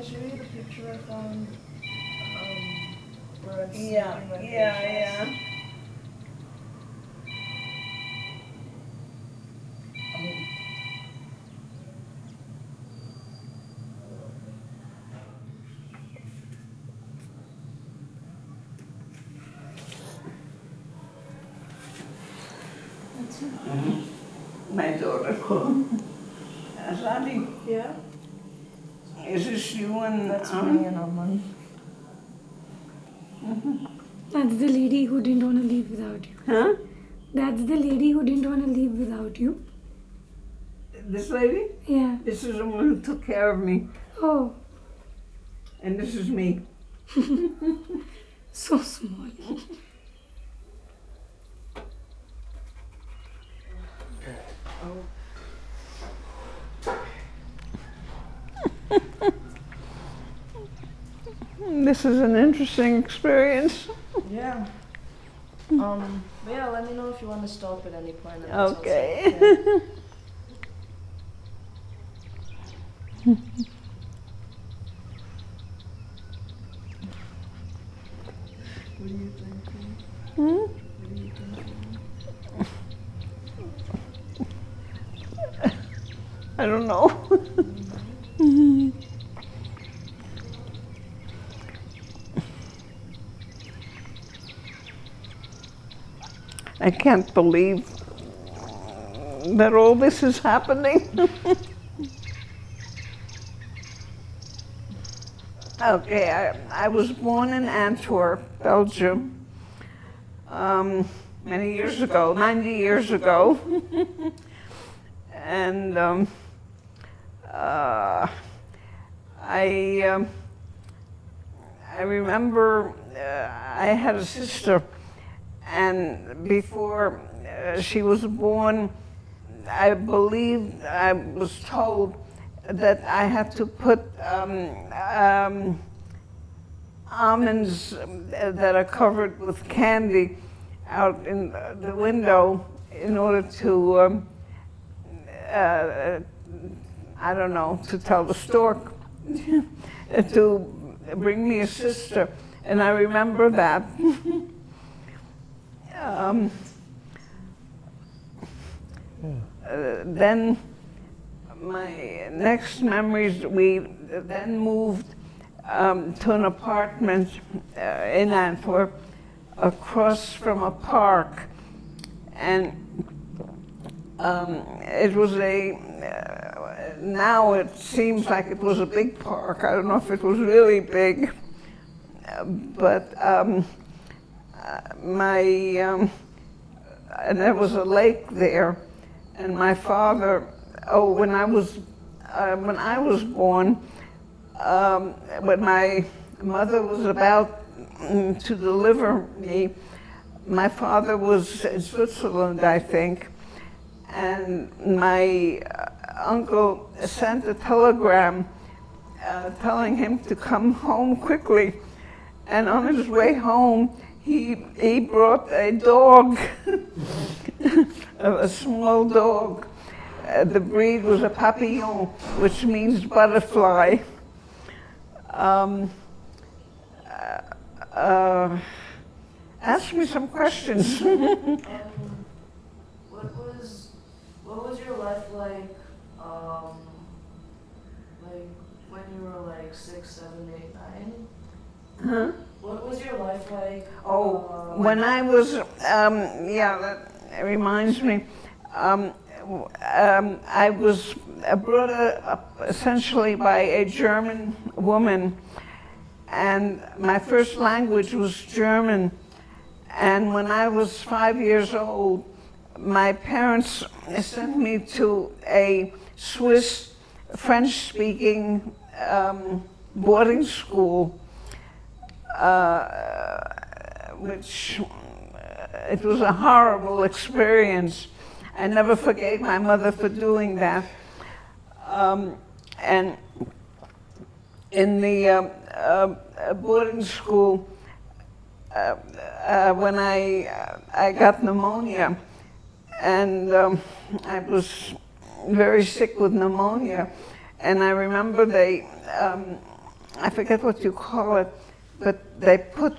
I show you the picture I found? Where I'm Yeah, sneaking my yeah, facials? My daughter called. Azadi, Yeah? is this you and That's me and Aman. That's the lady who didn't want to leave without you. Huh? That's the lady who didn't want to leave without you. This lady? Yeah. This is the one who took care of me. Oh, And this is me. so small. This is an interesting experience. Yeah. But yeah, let me know if you want to stop at any point. and that's Okay. also okay. What are you thinking? Hmm? What are you thinking? I don't know. I can't believe that all this is happening. Okay, I was born in Antwerp, Belgium, many years ago, 90 years ago. And I remember I had a sister, and before she was born, I believed, I was told that I had to put almonds that are covered with candy out in the window in order to, I don't know, to tell the stork to bring me a sister. And I remember that. Then my next memories, we then moved to an apartment in Antwerp across from a park. And it was now it seems like it was a big park. I don't know if it was really big, but and there was a lake there. And my father, when I was born, when my mother was about to deliver me, my father was in Switzerland, I think, and my uncle sent a telegram telling him to come home quickly. And on his way home, he brought a dog, a small dog. The breed was a papillon, which means butterfly. Ask me some questions. What was your life like when you were like 6, 7, 8, 9? Huh? What was your life like? When I was, yeah, that reminds me. I was brought up essentially by a German woman, and my first language was German. And when I was 5 years old, my parents sent me to a Swiss French-speaking boarding school, which it was a horrible experience. I never forgave my mother for doing that. And in the boarding school, when I got pneumonia, and I was very sick with pneumonia, and I remember they I forget what you call it, but they put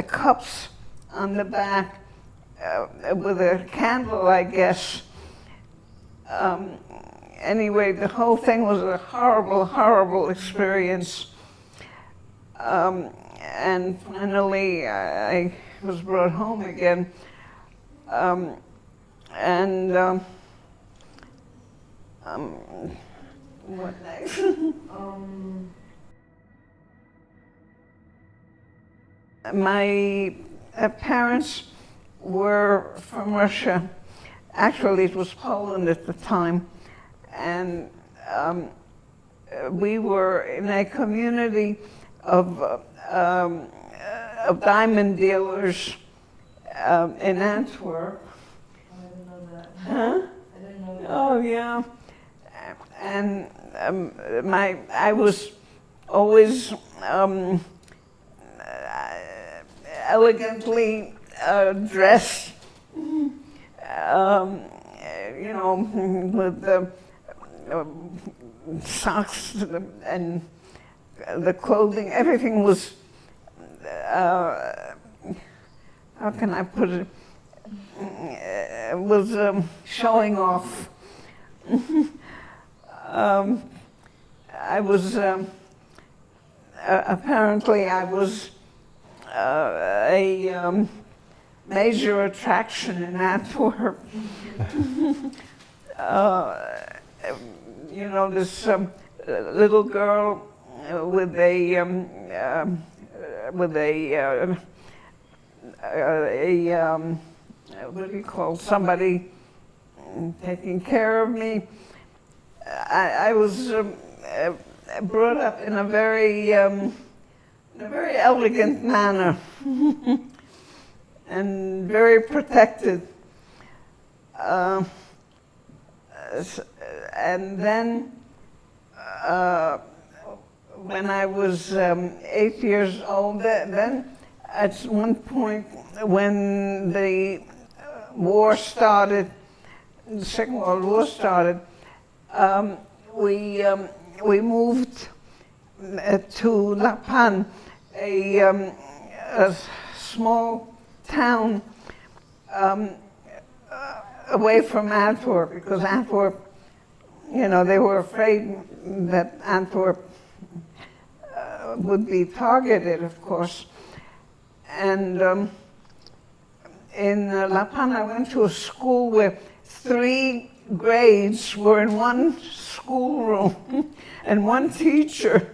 cups on the back with a candle, I guess. Anyway, the whole thing was a horrible, horrible experience. And finally, I was brought home again. What next? My parents were from Russia. Actually, it was Poland at the time. And we were in a community of diamond dealers in Antwerp. I didn't know that. Huh? I didn't know that. Oh, yeah. And I was always elegantly dressed, with the socks and the clothing. Everything was, how can I put it? Was showing off. I was apparently I was a major attraction in Antwerp. This little girl with a what do you call somebody taking care of me. I was brought up in a very elegant manner and very protected. And then when I was 8 years old, then at one point when the war started, the Second World War started, we moved to La Panne, a small town away from Antwerp, because Antwerp, they were afraid that Antwerp would be targeted, of course. And in La Panne, I went to a school where 3 grades were in one schoolroom and one teacher.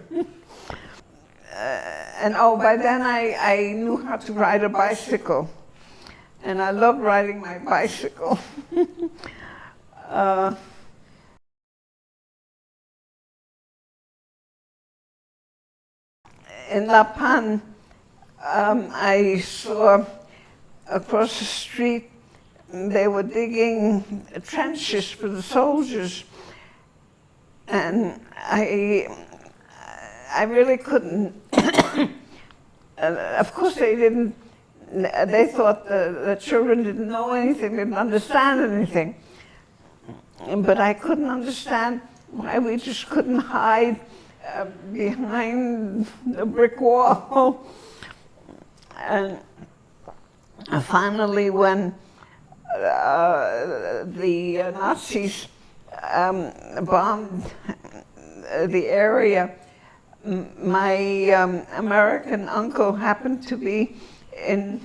By then I knew how to ride a bicycle. And I loved riding my bicycle. In La Panne, I saw across the street they were digging trenches for the soldiers, and I really couldn't. Of course, they didn't. They thought the children didn't know anything, didn't understand anything. But I couldn't understand why we just couldn't hide behind the brick wall. And finally, when the Nazis bombed the area, my American uncle happened to be in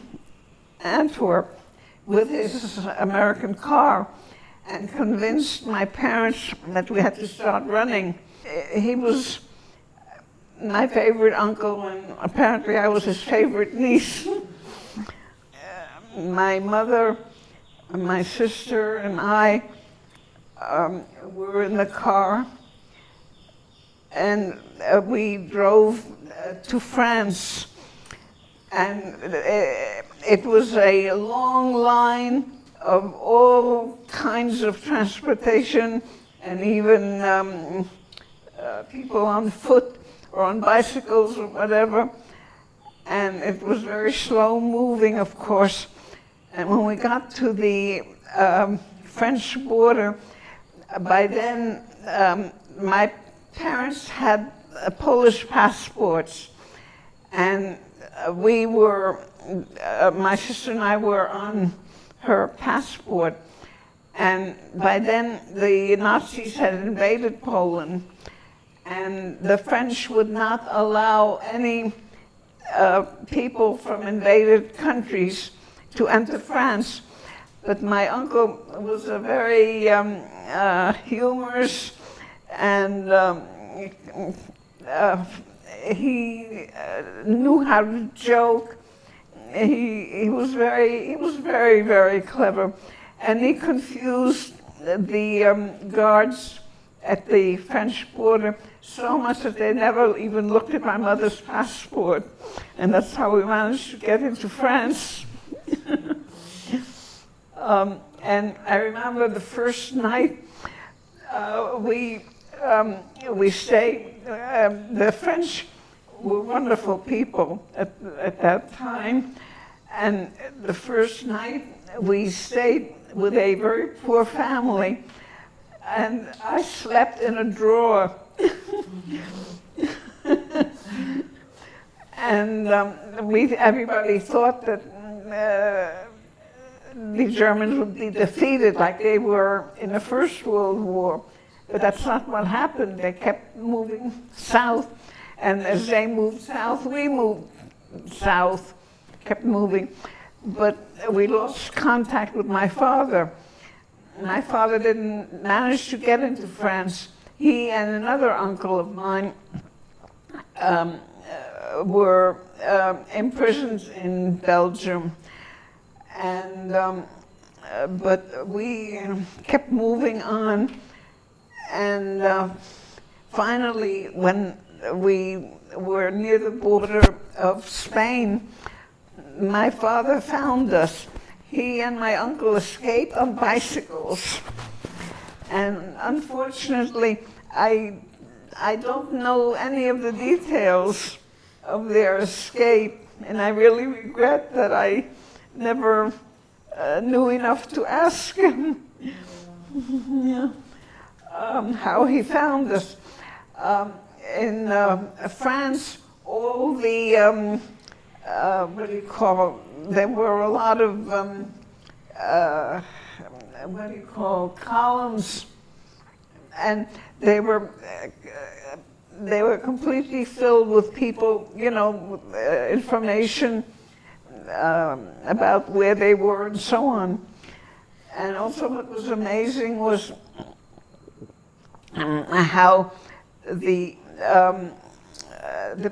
Antwerp with his American car and convinced my parents that we had to start running. He was my favorite uncle, and apparently I was his favorite niece. My mother, my sister, and I were in the car, and we drove to France. And it was a long line of all kinds of transportation, and even people on foot or on bicycles or whatever. And it was very slow moving, of course. And when we got to the French border, by then my parents had Polish passports, and we were, my sister and I were on her passport. And by then, the Nazis had invaded Poland, and the French would not allow any people from invaded countries to enter France. But my uncle was a very humorous, and he knew how to joke. He was very, very clever. And he confused the guards at the French border so much that they never even looked at my mother's passport. And that's how we managed to get into France. And I remember the first night we stayed. The French were wonderful people at that time. And the first night we stayed with a very poor family, and I slept in a drawer. And everybody thought that the Germans would be defeated like they were in the First World War. But that's not what happened. They kept moving south, and as they moved south, we moved south, kept moving. But we lost contact with my father. My father didn't manage to get into France. He and another uncle of mine were imprisoned in Belgium. And but we kept moving on, and finally, when we were near the border of Spain, my father found us. He and my uncle escaped on bicycles, and unfortunately, I don't know any of the details of their escape, and I really regret that I never knew enough to ask him how he found us. In France, all the, what do you call, there were a lot of, what do you call, columns, and they were completely filled with people, you know, information about where they were and so on. And also what was amazing was how the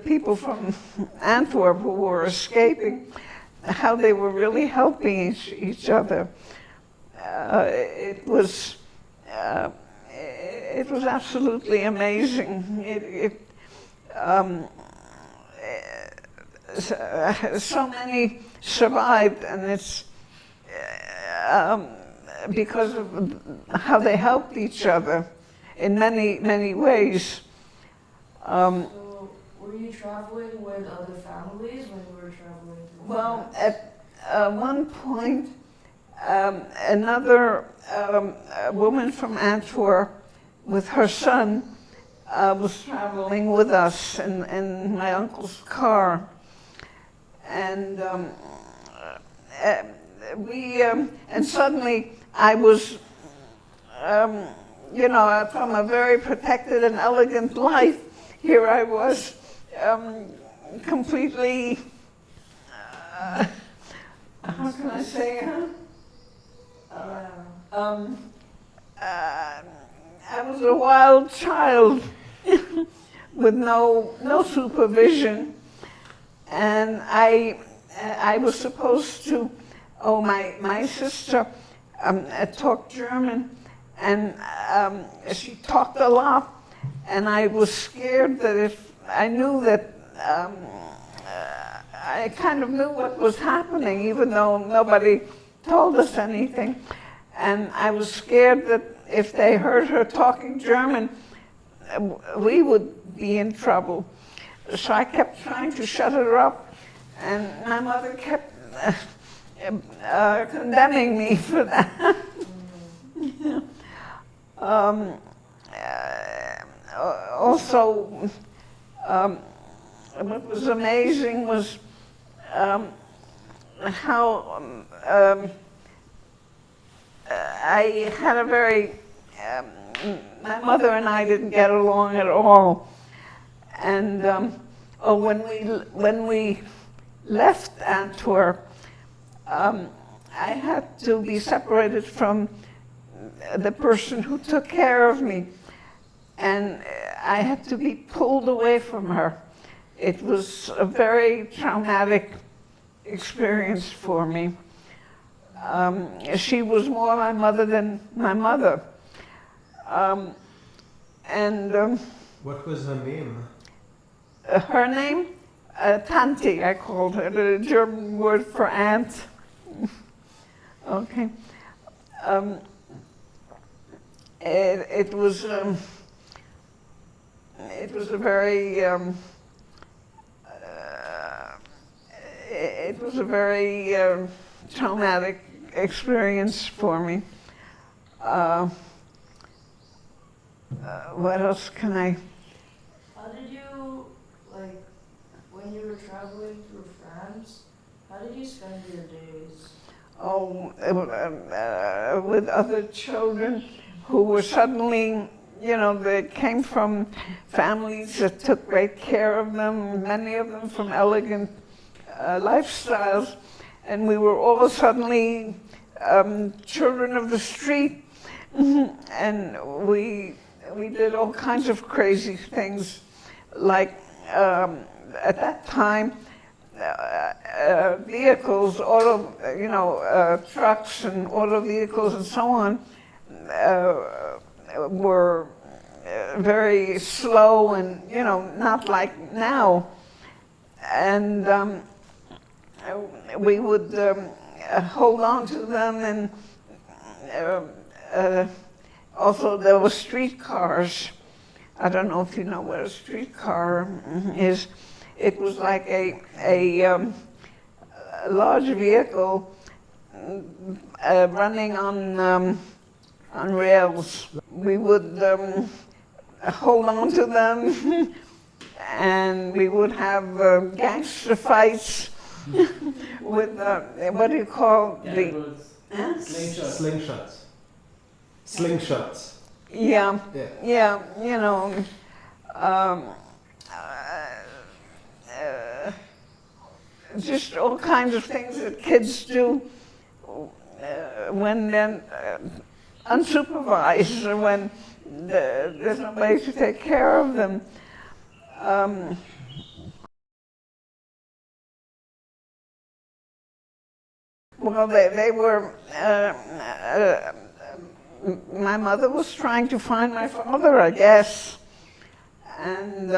people from Antwerp who were escaping, how they were really helping each other. It was absolutely amazing. So many survived, and it's because of how they helped each other in many, many ways. So, were you traveling with other families when you were traveling through Well, France? at one point, another woman from Antwerp with her son was traveling with us in my uncle's car. And and suddenly I was, you know, from a very protected and elegant life, here I was completely, how can I say, I was a wild child with no supervision. And I was supposed to, my sister talked German, and she talked a lot, and I was scared that if I knew that, I kind of knew what was happening, even though nobody told us anything. And I was scared that if they heard her talking German, we would be in trouble. So I kept trying to shut her up, and my mother kept condemning me for that. also, what was amazing was how I had a very, my mother and I didn't get along at all. And when we left Antwerp, I had to be separated from the person who took care of me. And I had to be pulled away from her. It was a very traumatic experience for me. She was more my mother than my mother. What was her name? Her name? Tanti, I called her, the German word for aunt. Okay. It was a very traumatic experience for me. What else can I? How did you, like, when you were traveling through France, how did you spend your days? Oh, with other children who were suddenly, you know, they came from families that took great care of them, many of them from elegant lifestyles, and we were all suddenly children of the street, and we did all kinds of crazy things, like at that time, vehicles, trucks and auto vehicles and so on were very slow and, not like now. And we would hold on to them, and also there were streetcars. I don't know if you know what a streetcar is. It was like a large vehicle running on rails. We would hold on to them, and we would have gangster fights with what do you call the Slingshots. Slingshots. Yeah, just all kinds of things that kids do when they're unsupervised or when there's nobody to take care of them. Well, they were, my mother was trying to find my father, I guess. And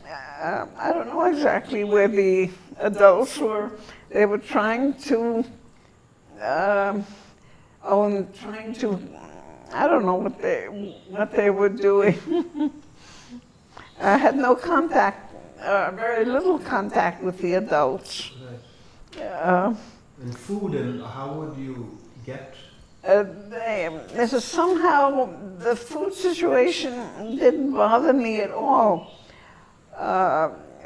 I don't know exactly where the adults were. They were trying to, I don't know what they were doing. I had no contact, very little contact with the adults. Right. And food, and how would you get? Somehow the food situation didn't bother me at all.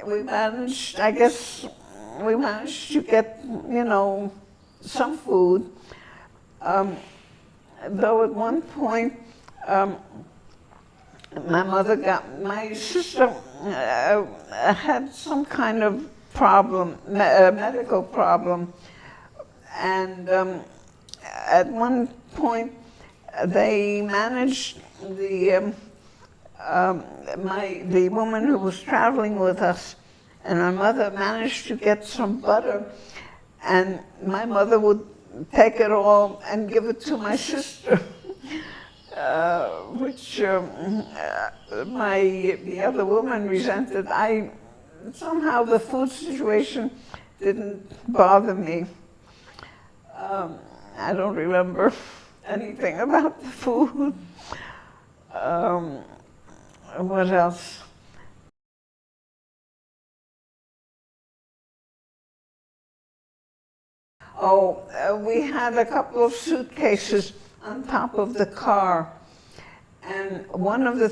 We managed to get, some food. Though at one point, my sister had some kind of problem, medical problem. And at one point, they managed, the woman who was traveling with us and my mother managed to get some butter, and my mother would take it all and give it to my sister, which the other woman resented. Somehow the food situation didn't bother me. I don't remember anything about the food. What else? We had a couple of suitcases on top of the car, And one of the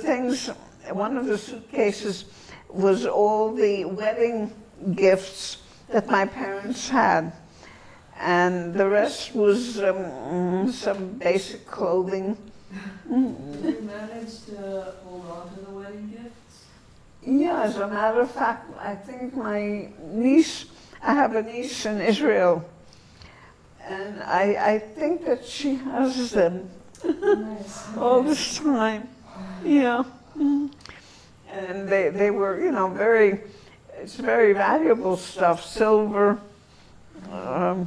suitcases was all the wedding gifts that my parents had. And the rest was some basic clothing. Did you manage to hold on to the wedding gifts? Yeah, as a matter of fact, I think my niece, I have a niece in Israel, and I think that she has them Nice. all this time. Yeah. Mm. And they were, it's very valuable stuff, silver. Yeah.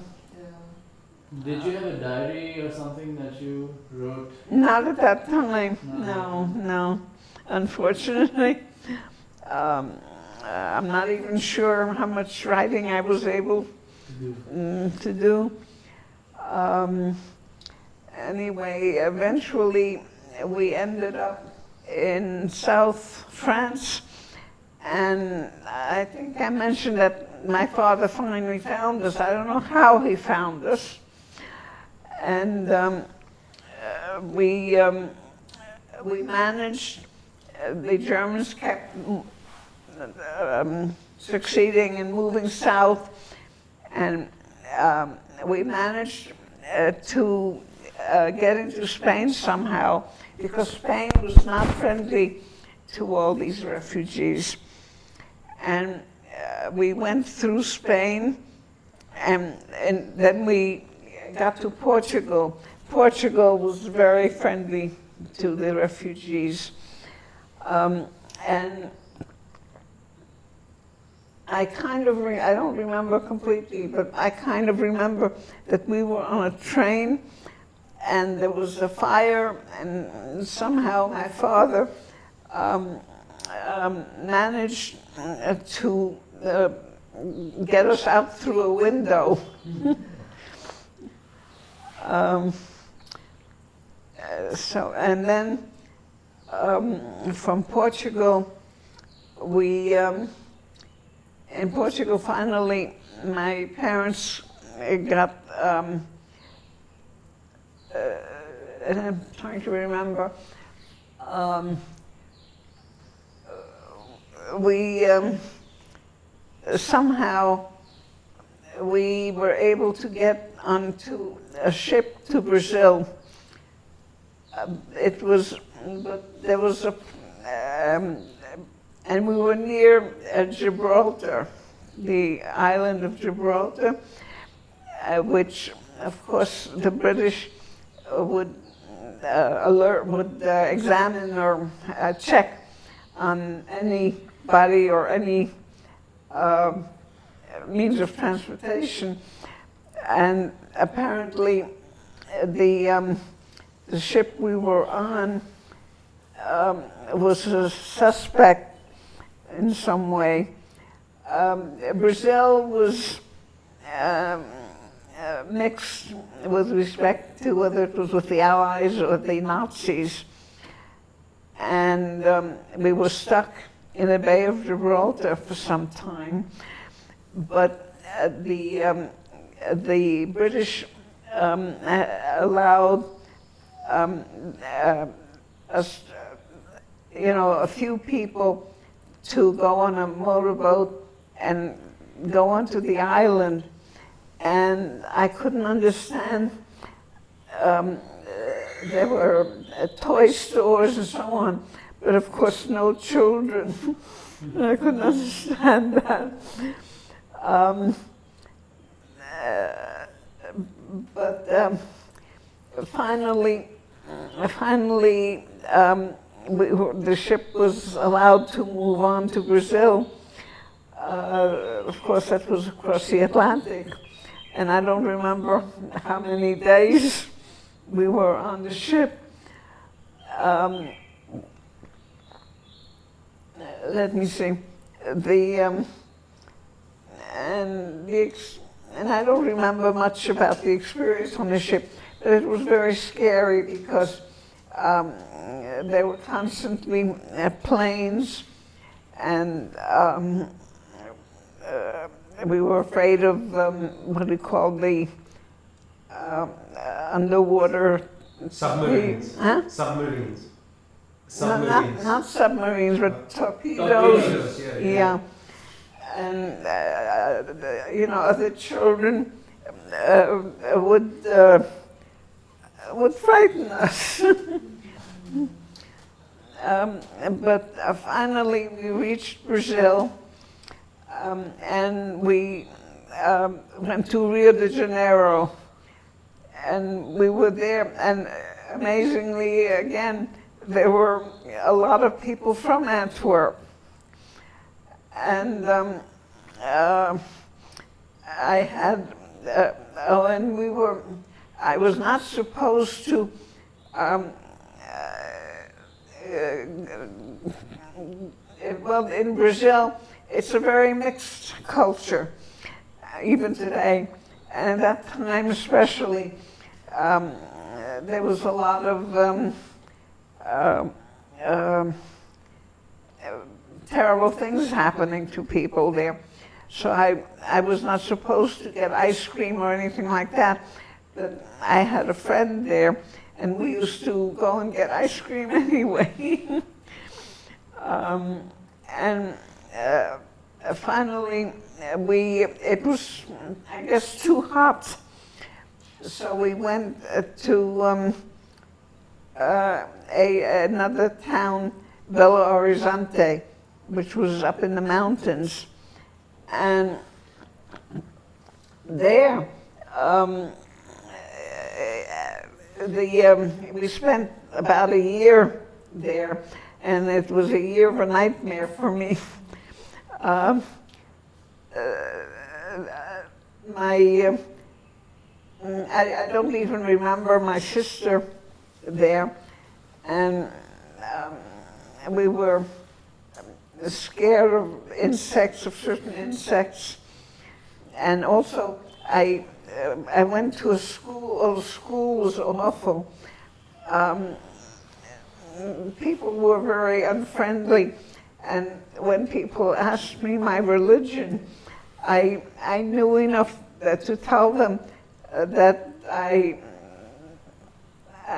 Did you have a diary or something that you wrote? Not at that time, no, unfortunately. I'm not even sure how much writing I was able to do. Anyway, eventually we ended up in South France, and I think I mentioned that my father finally found us. I don't know how he found us. And we managed, the Germans kept succeeding in moving south, and we managed to get into Spain somehow, because Spain was not friendly to all these refugees. And we went through Spain, and then we got to Portugal. Portugal was very friendly to the refugees. And I don't remember completely, but I kind of remember that we were on a train and there was a fire, and somehow my father managed to get us out through a window. And then from Portugal, in Portugal finally, my parents got, and I'm trying to remember, somehow we were able to get onto a ship to Brazil. And we were near Gibraltar, the island of Gibraltar, which, of course, the British would examine or check on anybody or any means of transportation. And apparently, the ship we were on was a suspect in some way. Brazil was mixed with respect to whether it was with the Allies or the Nazis. And we were stuck in the Bay of Gibraltar for some time. But the British allowed us, a few people to go on a motorboat and go onto the island. And I couldn't understand. There were toy stores and so on, but of course no children. I couldn't understand that. But finally, the ship was allowed to move on to Brazil. Of course, that was across the Atlantic. And I don't remember how many days we were on the ship. Let me see. And I don't remember much about the experience on the ship, but it was very scary because there were constantly planes, and we were afraid of what we called the underwater Submarines. Huh? Submarines. Submarines. Not submarines, but torpedoes. Torpedoes, yeah. Yeah. And, other children would frighten us. But finally we reached Brazil, and we went to Rio de Janeiro, and we were there, and amazingly, again, there were a lot of people from Antwerp. And I was not supposed to well, in Brazil, it's a very mixed culture, even today. And at that time especially, there was a lot of terrible things happening to people there. So I was not supposed to get ice cream or anything like that, but I had a friend there, and we used to go and get ice cream anyway. Finally, it was, I guess, too hot. So we went to another town, Belo Horizonte, which was up in the mountains. And there, we spent about a year there, and it was a year of a nightmare for me. I don't even remember my sister there, and we were scared of insects, of certain insects, and also I went to a school. Oh, the school was awful. People were very unfriendly, and when people asked me my religion, I knew enough to tell them that I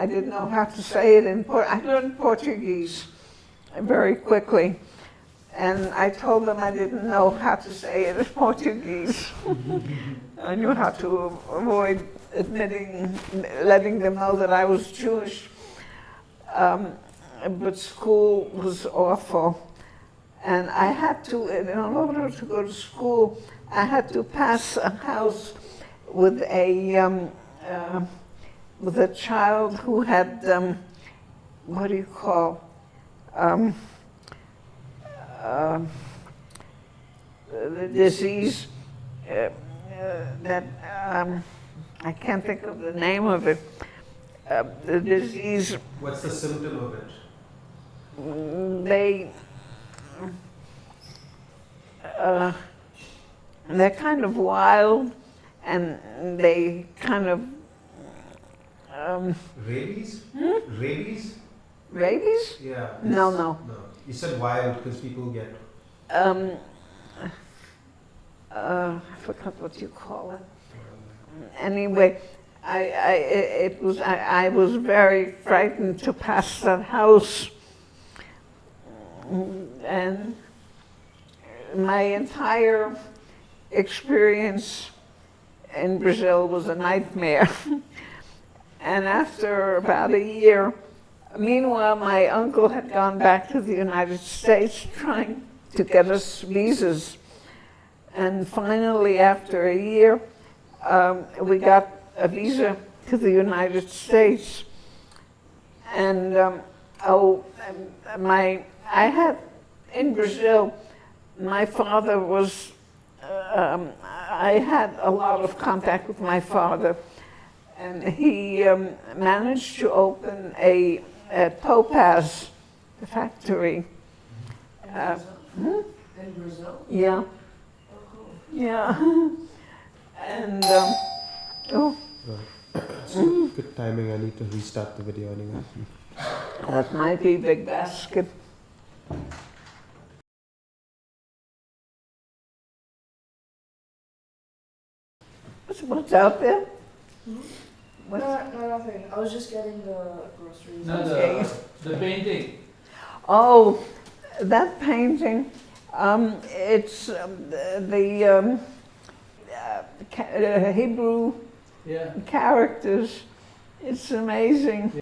didn't know how to say it in Portuguese. I learned Portuguese very quickly, and I told them I didn't know how to say it in Portuguese. I knew how to avoid letting them know that I was Jewish. But school was awful. And I had to, in order to go to school, I had to pass a house with a child who had, what do you call, the disease that, I can't think of the name of it, the disease. What's the symptom of it? They're kind of wild, and they kind of Rabies? Rabies? rabies? Yeah. No. No. You said wild because people get. I forgot what you call it. Anyway, I was very frightened to pass that house, and my entire experience in Brazil was a nightmare. And after about a year, meanwhile, my uncle had gone back to the United States trying to get us visas. And finally, after a year, we got a visa to the United States. And in Brazil, my father was, I had a lot of contact with my father, and he managed to open a topaz factory. In Brazil? Yeah. Oh, cool. Yeah. And, So good timing, I need to restart the video anyway. that might be Big Basket. What's out there? No, nothing. I was just getting the groceries. No, Okay. the painting. Oh, that painting, it's the Hebrew Yeah. characters. It's amazing.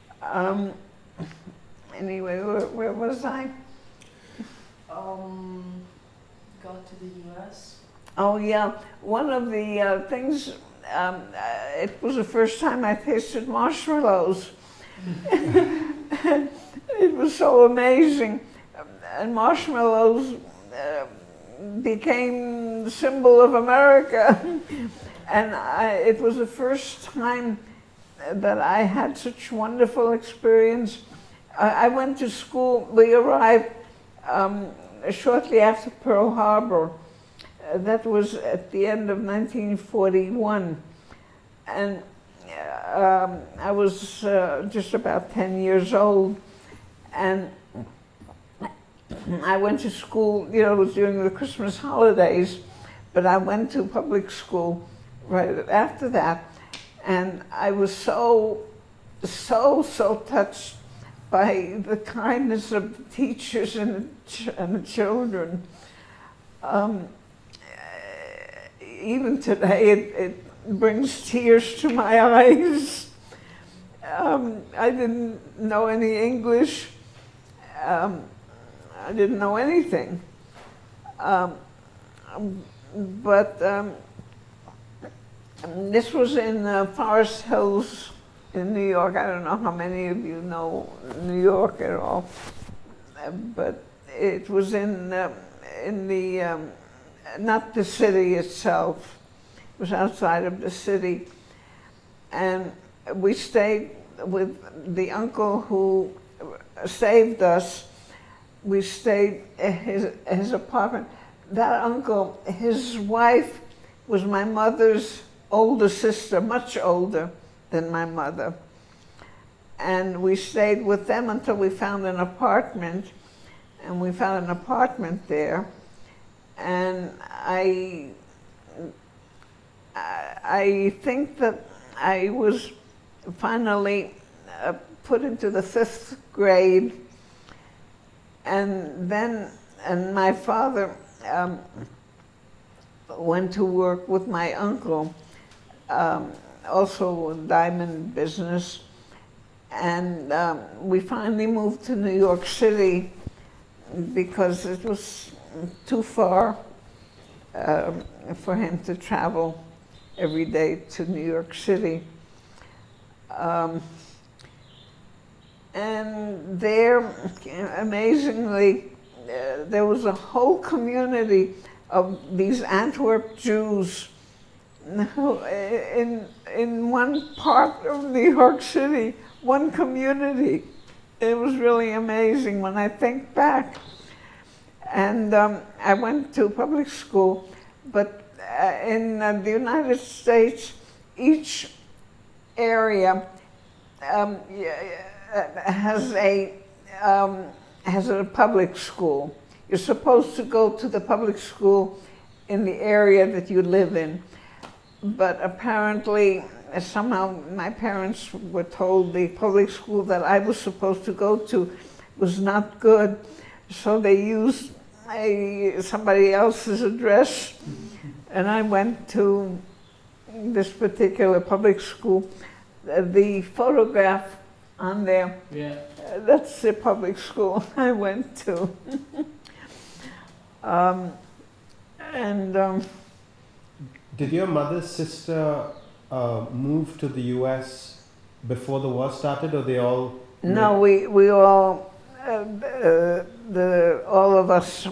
Anyway, where was I? Got to the U.S. Oh yeah, one of the things, it was the first time I tasted marshmallows. It was so amazing. And marshmallows became the symbol of America. And it was the first time that I had such wonderful experience. I went to school, we arrived shortly after Pearl Harbor. That was at the end of 1941. And I was just about 10 years old. And I went to school, you know, it was during the Christmas holidays, but I went to public school right after that. And I was so touched by the kindness of the teachers and the children. Even today, it brings tears to my eyes. I didn't know any English. I didn't know anything. But this was in Forest Hills in New York. I don't know how many of you know New York at all. But it was in the, not the city itself. It was outside of the city. And we stayed with the uncle who saved us. We stayed at his apartment. That uncle, his wife was my mother's older sister, much older than my mother. And we stayed with them until we found an apartment. And we found an apartment there. And I think that I was finally put into the 5th grade. And then, my father went to work with my uncle, also in diamond business. And we finally moved to New York City because it was too far for him to travel every day to New York City. And there, amazingly, there was a whole community of these Antwerp Jews in one part of New York City, one community. It was really amazing when I think back. And I went to public school, but in the United States, each area has a public school. You're supposed to go to the public school in the area that you live in. But apparently, somehow my parents were told the public school that I was supposed to go to was not good. So they used somebody else's address. And I went to this particular public school. The photograph on there, Yeah. That's the public school I went to. Did your mother's sister move to the U.S. before the war started, or they all? No, we all, all of us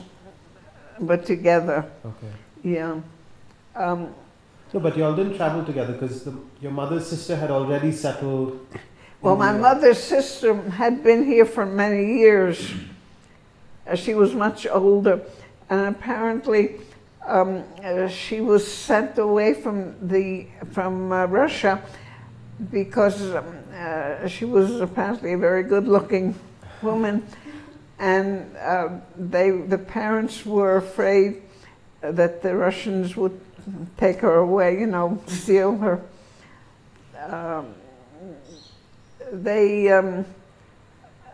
were together. Okay. Yeah. No, but you all didn't travel together because your mother's sister had already settled. Well, my mother's sister had been here for many years. She was much older, and apparently she was sent away from Russia because she was apparently a very good-looking woman, and the parents were afraid that the Russians would take her away, you know, steal her.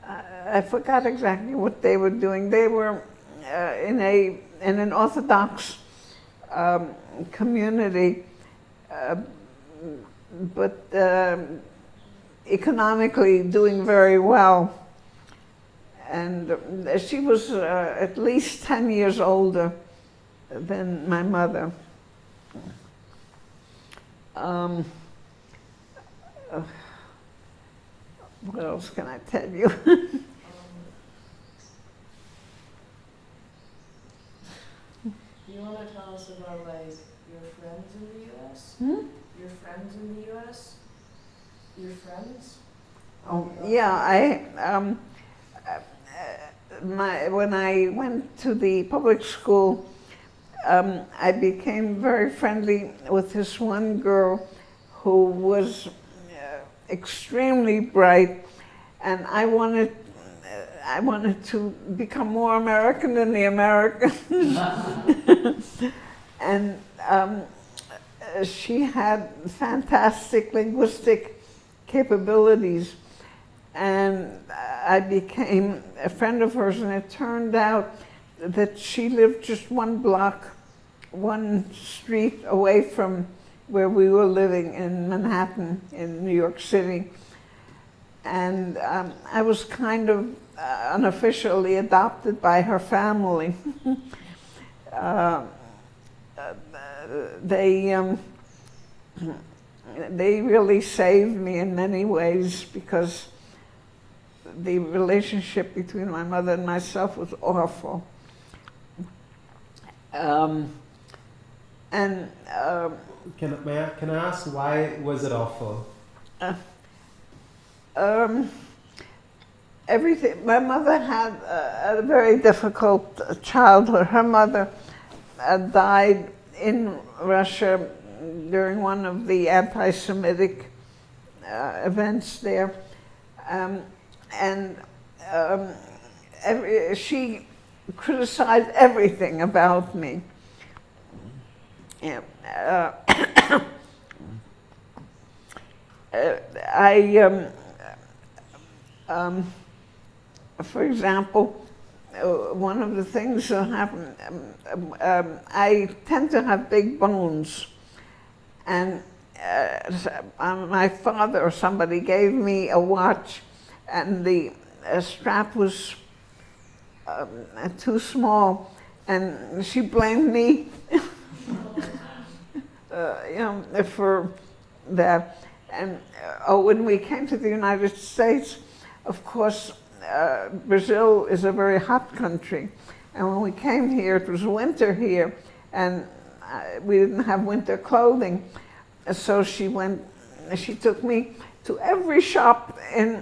I forgot exactly what they were doing. They were in an Orthodox community, but economically doing very well. And she was at least 10 years older than my mother. What else can I tell you? Do you want to tell us about like your friends in the U.S.? Your friends in the U.S. Your friends? Oh yeah, when I went to the public school, I became very friendly with this one girl who was extremely bright, and I wanted to become more American than the Americans. And she had fantastic linguistic capabilities, and I became a friend of hers, and it turned out that she lived just one street away from where we were living in Manhattan, in New York City. And I was kind of unofficially adopted by her family. They really saved me in many ways, because the relationship between my mother and myself was awful. Can I ask, why was it awful? Everything. My mother had a very difficult childhood. Her mother died in Russia during one of the anti-Semitic events there, she criticized everything about me. Yeah. For example, one of the things that happened, I tend to have big bones, and my father or somebody gave me a watch, and the strap was too small, and she blamed me for that. And when we came to the United States, of course, Brazil is a very hot country. And when we came here, it was winter here, and we didn't have winter clothing. So she took me to every shop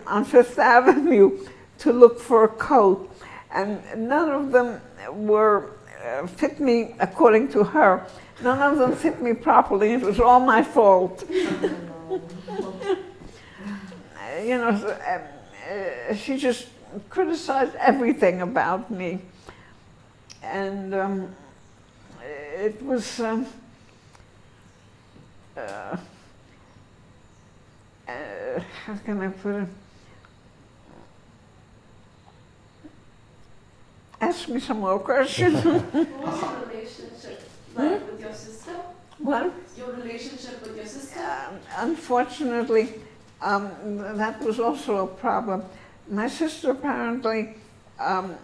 on Fifth Avenue to look for a coat. And none of them fit me according to her. None of them fit me properly. It was all my fault. She just criticized everything about me. And it was, how can I put it? Ask me some more questions. What was your relationship like with your sister? What? Your relationship with your sister? Unfortunately, that was also a problem. My sister apparently had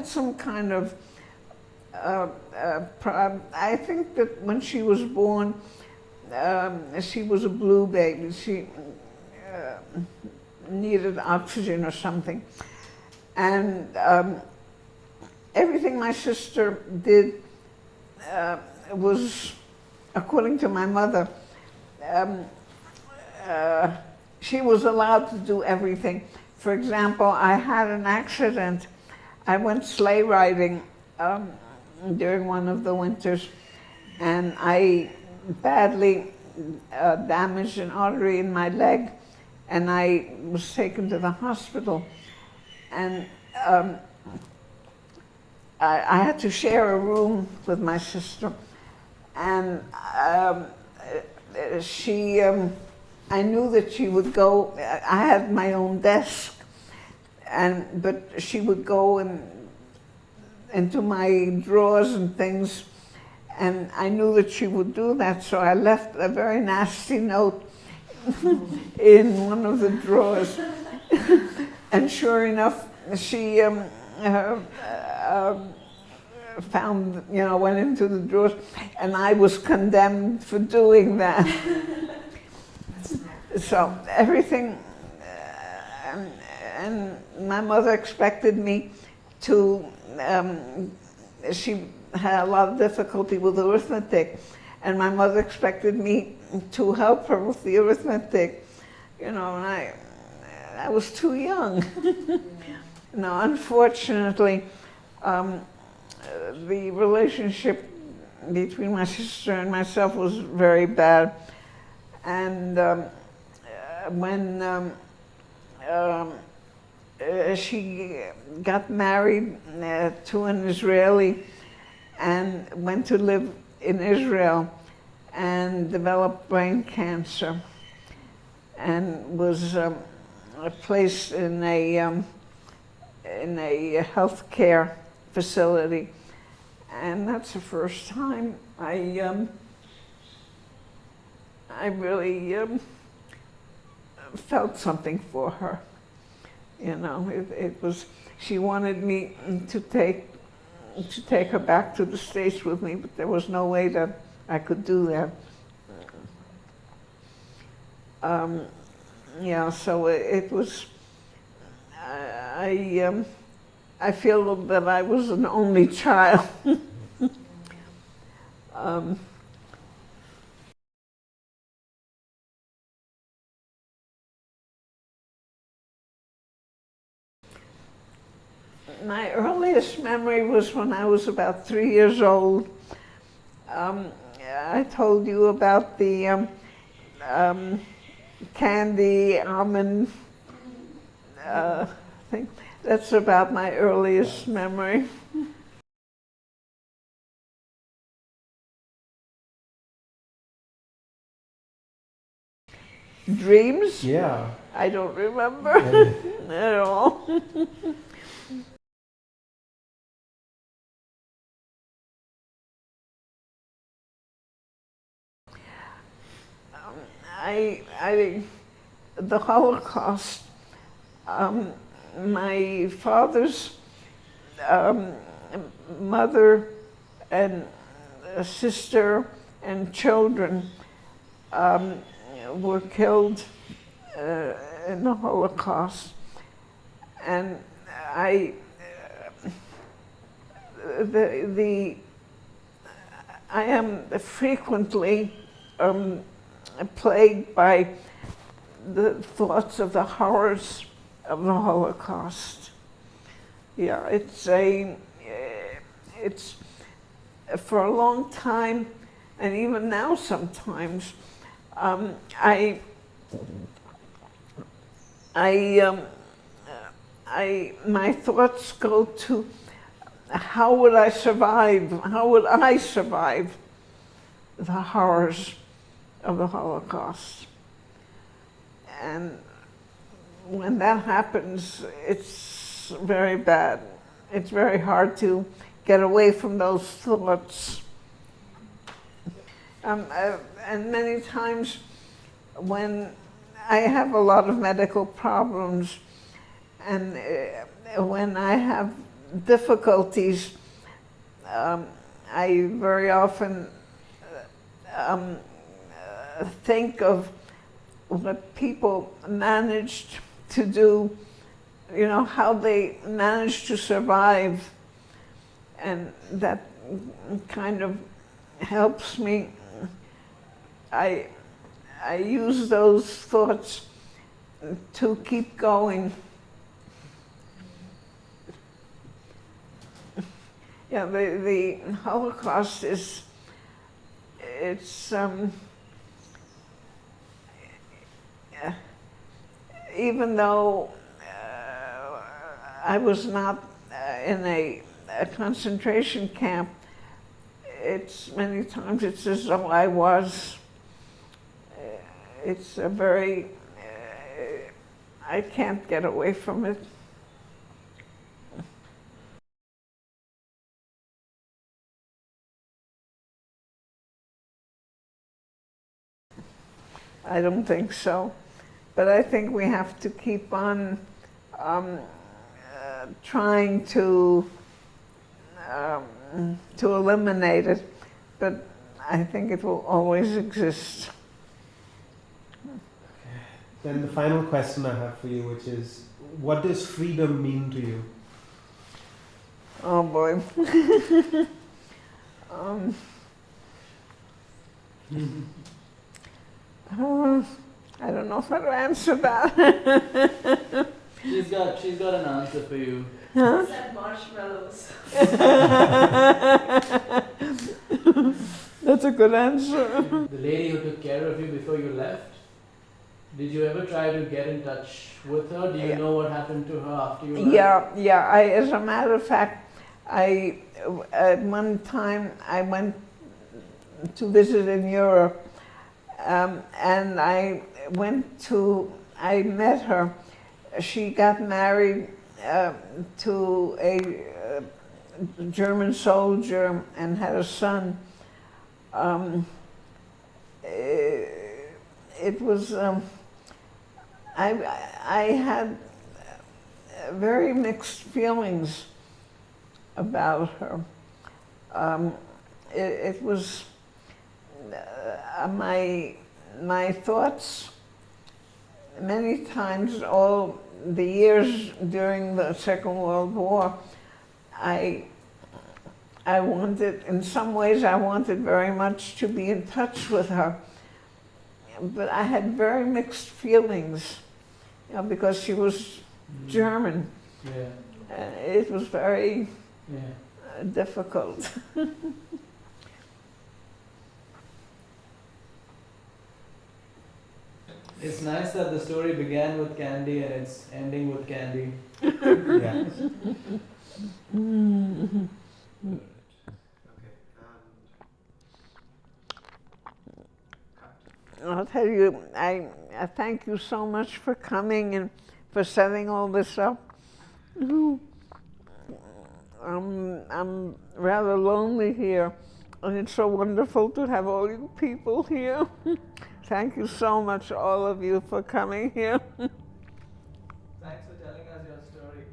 some kind of I think that when she was born, she was a blue baby. She needed oxygen or something. And everything my sister did was, according to my mother, she was allowed to do everything. For example, I had an accident. I went sleigh riding during one of the winters, and I badly damaged an artery in my leg, and I was taken to the hospital. And I had to share a room with my sister, and she I knew that she would go. I had my own desk, but she would go into my drawers and things, and I knew that she would do that. So I left a very nasty note in one of the drawers, and sure enough, she found, went into the drawers, and I was condemned for doing that. So everything, and my mother expected me to, she had a lot of difficulty with arithmetic, and my mother expected me to help her with the arithmetic, and I was too young. No, unfortunately, the relationship between my sister and myself was very bad. And when she got married to an Israeli and went to live in Israel and developed brain cancer and was placed in a healthcare facility. And that's the first time I really felt something for her. It was, she wanted me to take her back to the States with me, but there was no way that I could do that. So it was, I feel that I was an only child. My earliest memory was when I was about 3 years old. I told you about the candy almond thing. That's about my earliest memory. Dreams? Yeah. I don't remember at all. The Holocaust, my father's mother and sister and children were killed in the Holocaust, and I am frequently plagued by the thoughts of the horrors of the Holocaust. Yeah, it's for a long time, and even now sometimes, my thoughts go to how would I survive? How would I survive the horrors of the Holocaust? And when that happens, it's very bad. It's very hard to get away from those thoughts. And many times when I have a lot of medical problems, and when I have difficulties, I very often think of what people managed to do, how they managed to survive, and that kind of helps me. I use those thoughts to keep going. Yeah, the Holocaust even though I was not in a concentration camp, many times it's as though I was. it's a very, I can't get away from it. I don't think so. But I think we have to keep on trying to eliminate it. But I think it will always exist. Then the final question I have for you, which is, what does freedom mean to you? Oh boy. I don't know how to answer that. She's got an answer for you. Huh? Said marshmallows. That's a good answer. The lady who took care of you before you left, did you ever try to get in touch with her? Do you know what happened to her after you left? Yeah. As a matter of fact, at one time I went to visit in Europe, and I met her. She got married to a German soldier and had a son. It was, I had very mixed feelings about her. It was my thoughts many times, all the years during the Second World War, I wanted, in some ways I wanted very much to be in touch with her, but I had very mixed feelings, because she was German. Yeah. It was very Yeah. difficult. It's nice that the story began with candy and it's ending with candy. Yeah. I'll tell you, I thank you so much for coming and for setting all this up. I'm rather lonely here, and it's so wonderful to have all you people here. Thank you so much, all of you, for coming here. Thanks for telling us your story.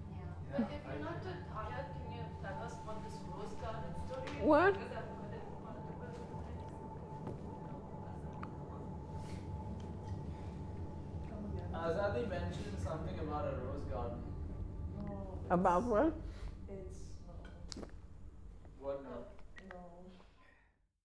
Yeah. But if you're not too tired, can you tell us what this rose garden story is? What? Because I've heard it multiple times. Come again. Azadi mentioned something about a rose garden. No, About what? it's What?